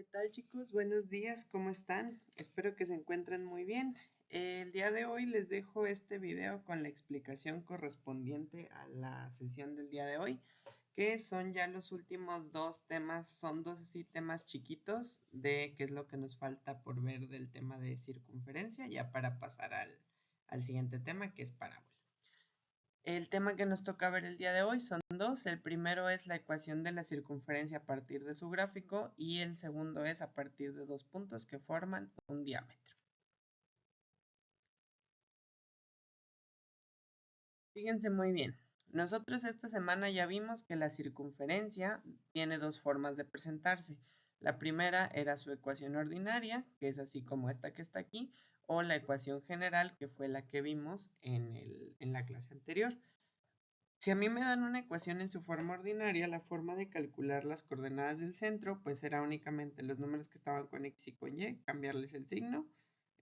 ¿Qué tal, chicos? Buenos días, ¿cómo están? Espero que se encuentren muy bien. El día de hoy les dejo este video con la explicación correspondiente a la sesión del día de hoy, que son ya los últimos dos temas, son dos así temas chiquitos de qué es lo que nos falta por ver del tema de circunferencia, ya para pasar al siguiente tema, que es parábola. El tema que nos toca ver el día de hoy son dos. El primero es la ecuación de la circunferencia a partir de su gráfico y el segundo es a partir de dos puntos que forman un diámetro. Fíjense muy bien. Nosotros esta semana ya vimos que la circunferencia tiene dos formas de presentarse. La primera era su ecuación ordinaria, que es así como esta que está aquí, o la ecuación general, que fue la que vimos en la clase anterior. Si a mí me dan una ecuación en su forma ordinaria, la forma de calcular las coordenadas del centro, pues será únicamente los números que estaban con x y con y, cambiarles el signo.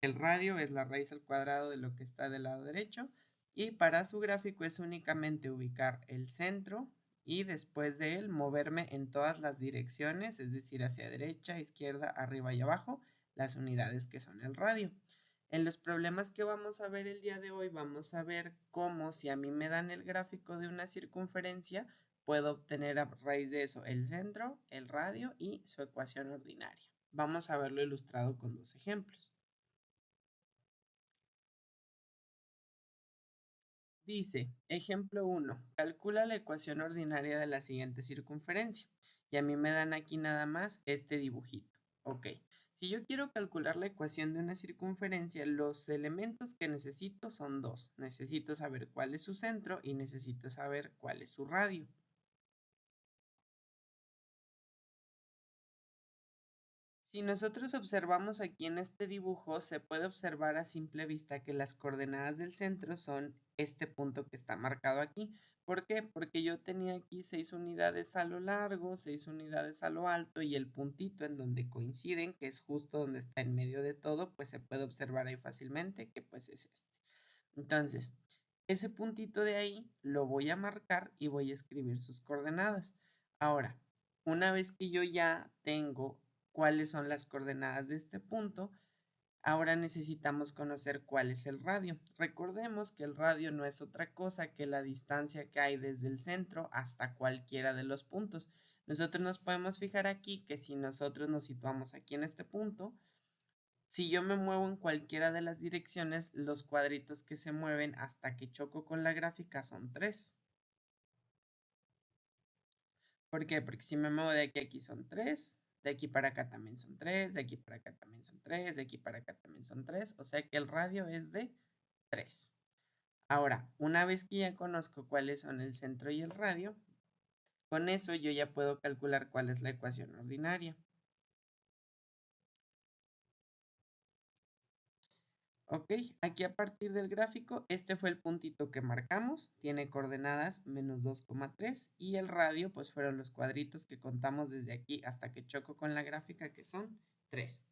El radio es la raíz al cuadrado de lo que está del lado derecho. Y para su gráfico es únicamente ubicar el centro y después de él moverme en todas las direcciones, es decir, hacia derecha, izquierda, arriba y abajo, las unidades que son el radio. En los problemas que vamos a ver el día de hoy, vamos a ver cómo si a mí me dan el gráfico de una circunferencia, puedo obtener a raíz de eso el centro, el radio y su ecuación ordinaria. Vamos a verlo ilustrado con dos ejemplos. Dice, ejemplo 1, calcula la ecuación ordinaria de la siguiente circunferencia. Y a mí me dan aquí nada más este dibujito. Ok, si yo quiero calcular la ecuación de una circunferencia, los elementos que necesito son dos. Necesito saber cuál es su centro y necesito saber cuál es su radio. Si nosotros observamos aquí en este dibujo, se puede observar a simple vista que las coordenadas del centro son este punto que está marcado aquí. ¿Por qué? Porque yo tenía aquí 6 unidades a lo largo, 6 unidades a lo alto y el puntito en donde coinciden, que es justo donde está en medio de todo, pues se puede observar ahí fácilmente que pues es este. Entonces, ese puntito de ahí lo voy a marcar y voy a escribir sus coordenadas. Ahora, una vez que yo ya tengo cuáles son las coordenadas de este punto, ahora necesitamos conocer cuál es el radio. Recordemos que el radio no es otra cosa que la distancia que hay desde el centro hasta cualquiera de los puntos. Nosotros nos podemos fijar aquí que si nosotros nos situamos aquí en este punto, si yo me muevo en cualquiera de las direcciones, los cuadritos que se mueven hasta que choco con la gráfica son 3. ¿Por qué? Porque si me muevo de aquí a aquí son 3, de aquí para acá también son 3, de aquí para acá también son 3, de aquí para acá también son 3, o sea que el radio es de 3. Ahora, una vez que ya conozco cuáles son el centro y el radio, con eso yo ya puedo calcular cuál es la ecuación ordinaria. Ok, aquí a partir del gráfico, este fue el puntito que marcamos, tiene coordenadas menos 2,3 y el radio pues fueron los cuadritos que contamos desde aquí hasta que choco con la gráfica que son 3.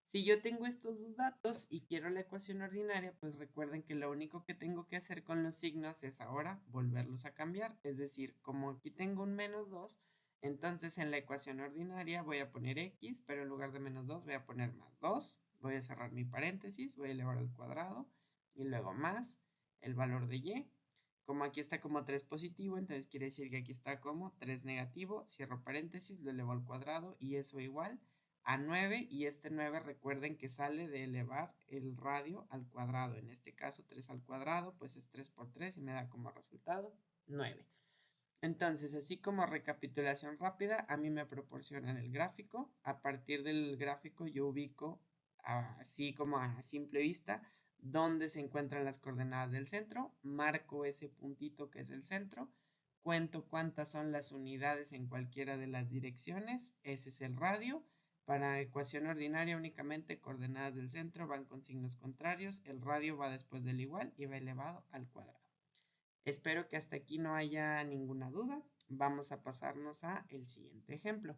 Si yo tengo estos dos datos y quiero la ecuación ordinaria, pues recuerden que lo único que tengo que hacer con los signos es ahora volverlos a cambiar, es decir, como aquí tengo un menos 2, entonces en la ecuación ordinaria voy a poner x, pero en lugar de menos 2 voy a poner más 2. Voy a cerrar mi paréntesis, voy a elevar al cuadrado y luego más el valor de y. Como aquí está como 3 positivo, entonces quiere decir que aquí está como 3 negativo, cierro paréntesis, lo elevo al cuadrado y eso igual a 9 y este 9 recuerden que sale de elevar el radio al cuadrado. En este caso 3 al cuadrado pues es 3 por 3 y me da como resultado 9. Entonces, así como recapitulación rápida, a mí me proporcionan el gráfico. A partir del gráfico yo ubico, así como a simple vista, dónde se encuentran las coordenadas del centro. Marco ese puntito que es el centro. Cuento cuántas son las unidades en cualquiera de las direcciones. Ese es el radio. Para ecuación ordinaria únicamente coordenadas del centro van con signos contrarios. El radio va después del igual y va elevado al cuadrado. Espero que hasta aquí no haya ninguna duda. Vamos a pasarnos a el siguiente ejemplo.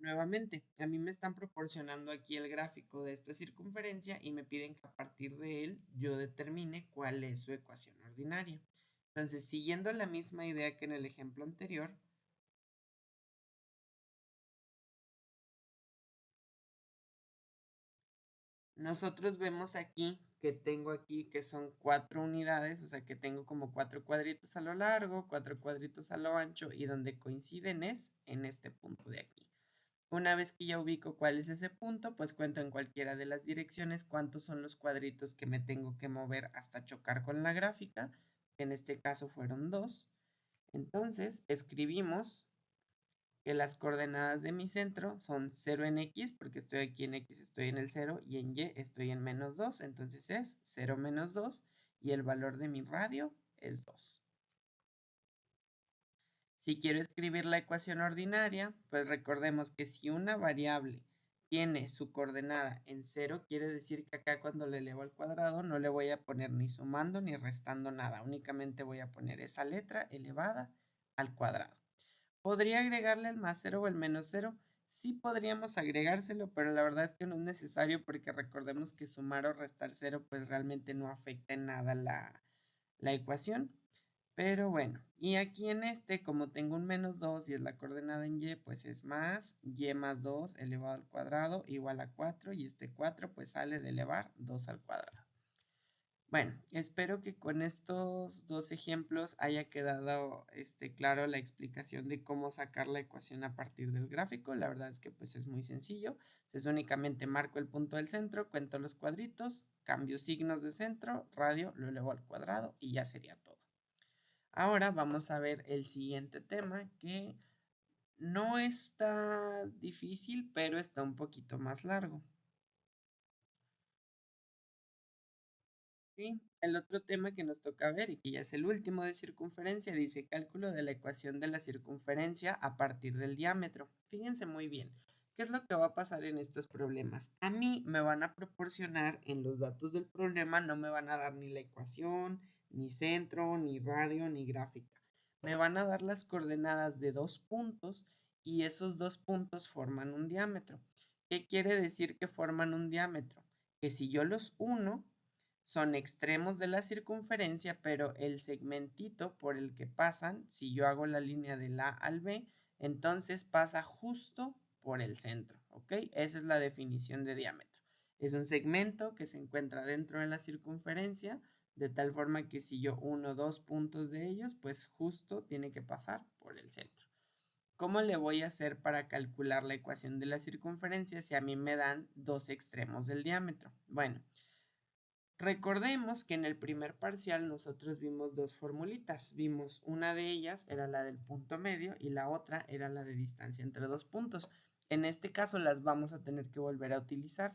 Nuevamente, a mí me están proporcionando aquí el gráfico de esta circunferencia y me piden que a partir de él yo determine cuál es su ecuación ordinaria. Entonces, siguiendo la misma idea que en el ejemplo anterior, Nosotros vemos aquí que tengo aquí que son 4 unidades, o sea que tengo como 4 cuadritos a lo largo, 4 cuadritos a lo ancho y donde coinciden es en este punto de aquí. Una vez que ya ubico cuál es ese punto, pues cuento en cualquiera de las direcciones cuántos son los cuadritos que me tengo que mover hasta chocar con la gráfica, que en este caso fueron 2. Entonces escribimos que las coordenadas de mi centro son 0 en X, porque estoy aquí en X, estoy en el 0, y en Y estoy en menos 2, entonces es 0 menos 2, y el valor de mi radio es 2. Si quiero escribir la ecuación ordinaria, pues recordemos que si una variable tiene su coordenada en 0, quiere decir que acá cuando le elevo al cuadrado no le voy a poner ni sumando ni restando nada, únicamente voy a poner esa letra elevada al cuadrado. ¿Podría agregarle el más 0 o el menos 0? Sí podríamos agregárselo, pero la verdad es que no es necesario porque recordemos que sumar o restar 0 pues realmente no afecta en nada la ecuación. Pero bueno, y aquí en este, como tengo un menos 2 y es la coordenada en y, pues es más y más 2 elevado al cuadrado igual a 4 y este 4 pues sale de elevar 2 al cuadrado. Bueno, espero que con estos dos ejemplos haya quedado claro la explicación de cómo sacar la ecuación a partir del gráfico. La verdad es que pues es muy sencillo. Es únicamente marco el punto del centro, cuento los cuadritos, cambio signos de centro, radio, lo elevo al cuadrado y ya sería todo. Ahora vamos a ver el siguiente tema que no está difícil, pero está un poquito más largo. Sí, el otro tema que nos toca ver y que ya es el último de circunferencia dice cálculo de la ecuación de la circunferencia a partir del diámetro. Fíjense muy bien, ¿qué es lo que va a pasar en estos problemas? A mí me van a proporcionar en los datos del problema, no me van a dar ni la ecuación, ni centro, ni radio, ni gráfica. Me van a dar las coordenadas de 2 puntos y esos 2 puntos forman un diámetro. ¿Qué quiere decir que forman un diámetro? Que si yo los uno, son extremos de la circunferencia, pero el segmentito por el que pasan, si yo hago la línea del A al B, entonces pasa justo por el centro, ¿ok? Esa es la definición de diámetro. Es un segmento que se encuentra dentro de la circunferencia, de tal forma que si yo uno dos puntos de ellos, pues justo tiene que pasar por el centro. ¿Cómo le voy a hacer para calcular la ecuación de la circunferencia si a mí me dan dos extremos del diámetro? Bueno, recordemos que en el primer parcial nosotros vimos dos formulitas. Vimos una de ellas era la del punto medio y la otra era la de distancia entre dos puntos. En este caso las vamos a tener que volver a utilizar.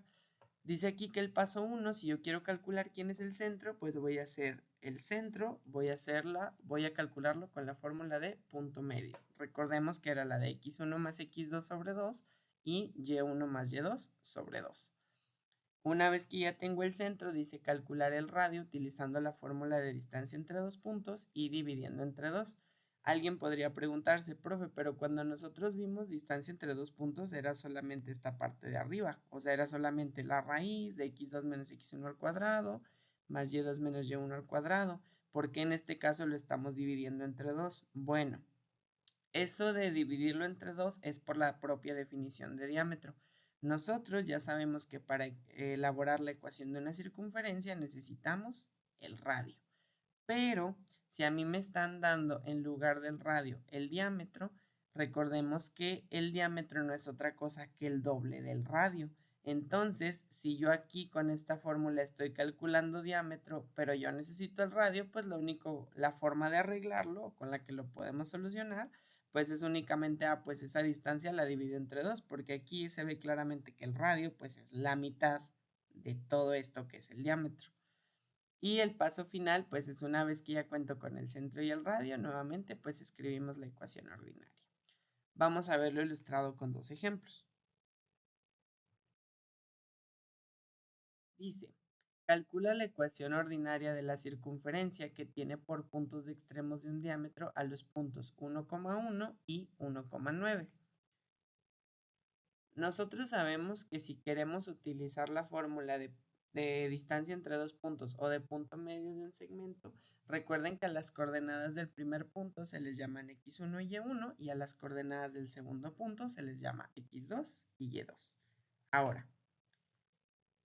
Dice aquí que el paso 1, si yo quiero calcular quién es el centro, pues voy a hacer el centro, voy a calcularlo con la fórmula de punto medio. Recordemos que era la de x1 más x2 sobre 2 y y1 más y2 sobre 2. Una vez que ya tengo el centro, dice calcular el radio utilizando la fórmula de distancia entre dos puntos y dividiendo entre 2. Alguien podría preguntarse, profe, pero cuando nosotros vimos distancia entre dos puntos era solamente esta parte de arriba, o sea, era solamente la raíz de x2 menos x1 al cuadrado más y2 menos y1 al cuadrado. ¿Por qué en este caso lo estamos dividiendo entre 2? Bueno, eso de dividirlo entre 2 es por la propia definición de diámetro. Nosotros ya sabemos que para elaborar la ecuación de una circunferencia necesitamos el radio. Pero si a mí me están dando en lugar del radio el diámetro, recordemos que el diámetro no es otra cosa que el doble del radio. Entonces, si yo aquí con esta fórmula estoy calculando diámetro, pero yo necesito el radio, pues la forma de arreglarlo, con la que lo podemos solucionar, pues es únicamente, pues esa distancia la divido entre 2, porque aquí se ve claramente que el radio, pues es la mitad de todo esto que es el diámetro. Y el paso final, pues es una vez que ya cuento con el centro y el radio, nuevamente pues escribimos la ecuación ordinaria. Vamos a verlo ilustrado con dos ejemplos. Dice, calcula la ecuación ordinaria de la circunferencia que tiene por puntos de extremos de un diámetro a los puntos 1,1 y 1,9. Nosotros sabemos que si queremos utilizar la fórmula de distancia entre dos puntos o de punto medio de un segmento, recuerden que a las coordenadas del primer punto se les llaman x1 y y1 y a las coordenadas del segundo punto se les llama x2 y y2. Ahora,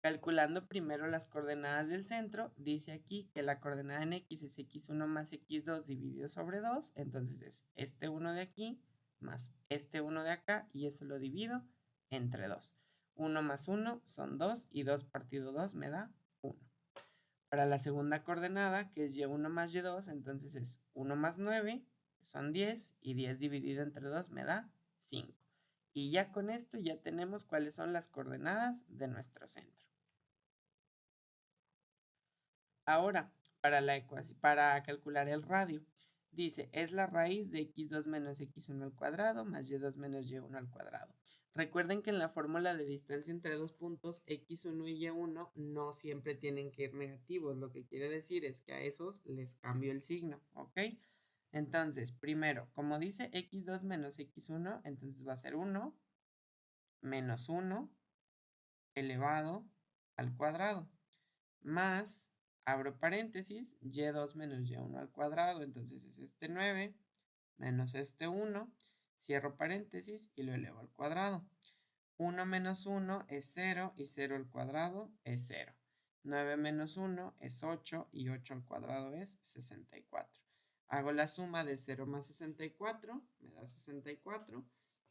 Calculando primero las coordenadas del centro, dice aquí que la coordenada en x es x1 más x2 dividido sobre 2, entonces es este 1 de aquí más este 1 de acá y eso lo divido entre 2. 1 más 1 son 2 y 2 partido 2 me da 1. Para la segunda coordenada, que es y1 más y2, entonces es 1 más 9, que son 10, y 10 dividido entre 2 me da 5. Y ya con esto ya tenemos cuáles son las coordenadas de nuestro centro. Ahora, para calcular el radio, dice, es la raíz de x2 menos x1 al cuadrado más y2 menos y1 al cuadrado. Recuerden que en la fórmula de distancia entre dos puntos, x1 y y1 no siempre tienen que ir negativos. Lo que quiere decir es que a esos les cambio el signo, ¿ok? Entonces, primero, como dice x2 menos x1, entonces va a ser 1 menos 1 elevado al cuadrado, más, abro paréntesis, y2 menos y1 al cuadrado, entonces es este 9, menos este 1, cierro paréntesis y lo elevo al cuadrado. 1 menos 1 es 0 y 0 al cuadrado es 0. 9 menos 1 es 8 y 8 al cuadrado es 64. Hago la suma de 0 más 64, me da 64.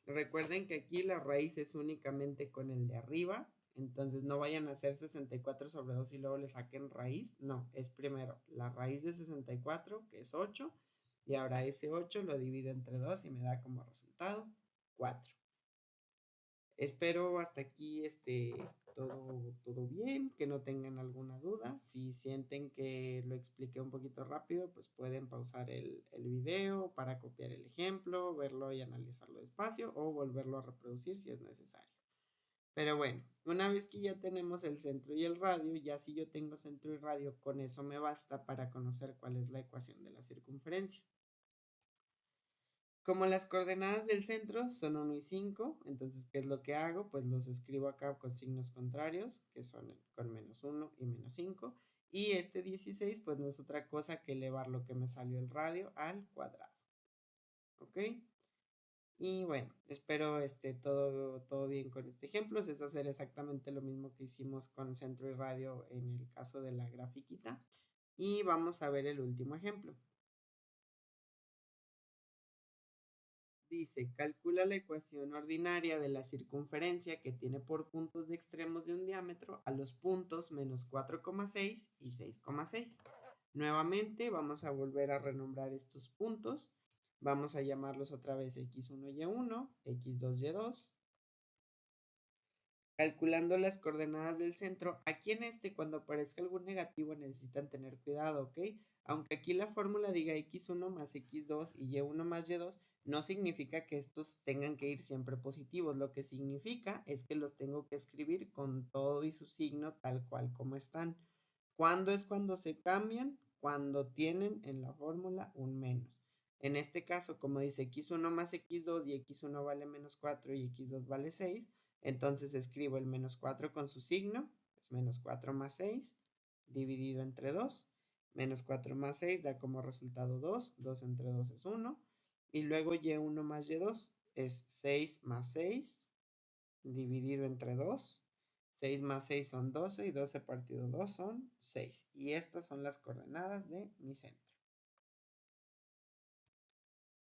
Recuerden que aquí la raíz es únicamente con el de arriba, entonces no vayan a hacer 64 sobre 2 y luego le saquen raíz. No, es primero la raíz de 64, que es 8, y ahora ese 8 lo divido entre 2 y me da como resultado 4. Espero hasta aquí todo bien, que no tengan alguna duda. Si sienten que lo expliqué un poquito rápido, pues pueden pausar el video para copiar el ejemplo, verlo y analizarlo despacio o volverlo a reproducir si es necesario. Pero bueno, una vez que ya tenemos el centro y el radio, ya si yo tengo centro y radio, con eso me basta para conocer cuál es la ecuación de la circunferencia. Como las coordenadas del centro son 1 y 5, entonces, ¿qué es lo que hago? Pues los escribo acá con signos contrarios, que son con menos 1 y menos 5. Y este 16, pues no es otra cosa que elevar lo que me salió el radio al cuadrado. ¿Ok? Y bueno, espero todo bien con este ejemplo. Es hacer exactamente lo mismo que hicimos con centro y radio en el caso de la grafiquita. Y vamos a ver el último ejemplo. Dice, calcula la ecuación ordinaria de la circunferencia que tiene por puntos de extremos de un diámetro a los puntos menos 4,6 y 6,6. Nuevamente vamos a volver a renombrar estos puntos. Vamos a llamarlos otra vez x1, y1, x2, y2. Calculando las coordenadas del centro, aquí en cuando aparezca algún negativo necesitan tener cuidado, ¿ok? Aunque aquí la fórmula diga x1 más x2 y y1 más y2, no significa que estos tengan que ir siempre positivos. Lo que significa es que los tengo que escribir con todo y su signo tal cual como están. ¿Cuándo es cuando se cambian? Cuando tienen en la fórmula un menos. En este caso, como dice x1 más x2 y x1 vale menos 4 y x2 vale 6, entonces escribo el menos 4 con su signo, es menos 4 más 6, dividido entre 2. Menos 4 más 6 da como resultado 2, 2 entre 2 es 1. Y luego y1 más y2 es 6 más 6, dividido entre 2. 6 más 6 son 12 y 12 partido 2 son 6. Y estas son las coordenadas de mi centro.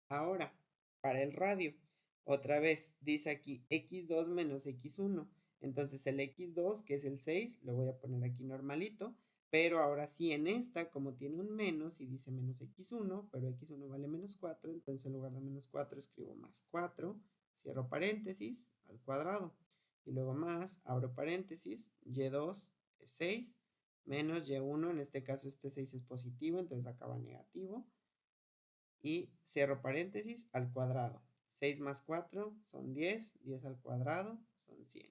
Ahora, para el radio, otra vez dice aquí x2 menos x1. Entonces el x2, que es el 6, lo voy a poner aquí normalito. Pero ahora sí en esta, como tiene un menos y dice menos x1, pero x1 vale menos 4, entonces en lugar de menos 4 escribo más 4, cierro paréntesis, al cuadrado. Y luego más, abro paréntesis, y2 es 6, menos y1, en este caso este 6 es positivo, entonces acaba negativo y cierro paréntesis al cuadrado. 6 más 4 son 10, 10 al cuadrado son 100.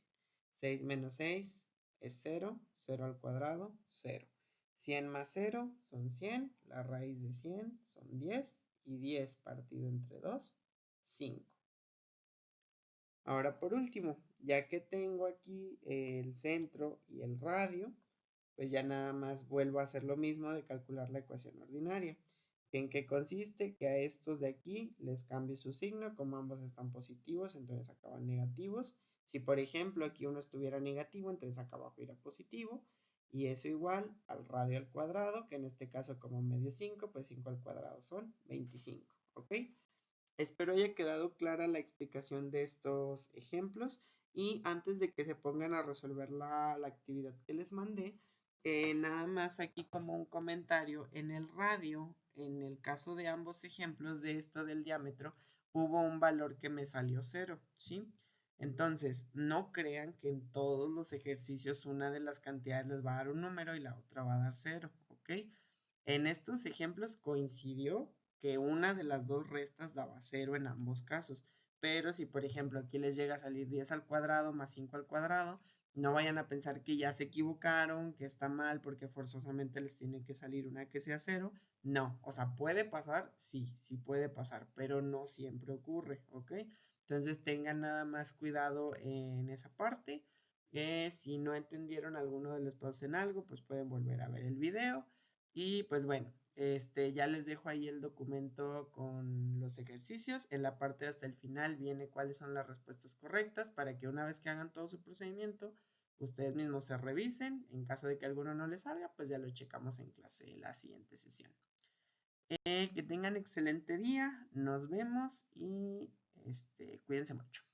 6 menos 6 es 0, 0 al cuadrado, 0. 100 más 0 son 100, la raíz de 100 son 10 y 10 partido entre 2, 5. Ahora por último, ya que tengo aquí el centro y el radio, pues ya nada más vuelvo a hacer lo mismo de calcular la ecuación ordinaria. ¿En qué consiste? Que a estos de aquí les cambie su signo, como ambos están positivos, entonces acaban negativos, Si por ejemplo aquí uno estuviera negativo, entonces acá abajo irá positivo. Y eso igual al radio al cuadrado, que en este caso como medio 5, pues 5 al cuadrado son 25, ¿ok? Espero haya quedado clara la explicación de estos ejemplos y antes de que se pongan a resolver la actividad que les mandé, nada más aquí como un comentario, en el radio, en el caso de ambos ejemplos de esto del diámetro, hubo un valor que me salió 0, ¿sí? Entonces, no crean que en todos los ejercicios una de las cantidades les va a dar un número y la otra va a dar 0, ¿ok? En estos ejemplos coincidió que una de las dos restas daba 0 en ambos casos. Pero si por ejemplo aquí les llega a salir 10 al cuadrado más 5 al cuadrado, no vayan a pensar que ya se equivocaron, que está mal porque forzosamente les tiene que salir una que sea 0. No, o sea, puede pasar, sí, sí puede pasar, pero no siempre ocurre, ¿ok? Entonces tengan nada más cuidado en esa parte. Si no entendieron alguno de los pasos en algo, pues pueden volver a ver el video. Y pues bueno, ya les dejo ahí el documento con los ejercicios. En la parte hasta el final viene cuáles son las respuestas correctas para que una vez que hagan todo su procedimiento, ustedes mismos se revisen. En caso de que alguno no les salga, pues ya lo checamos en clase la siguiente sesión. Que tengan excelente día, nos vemos y cuídense mucho.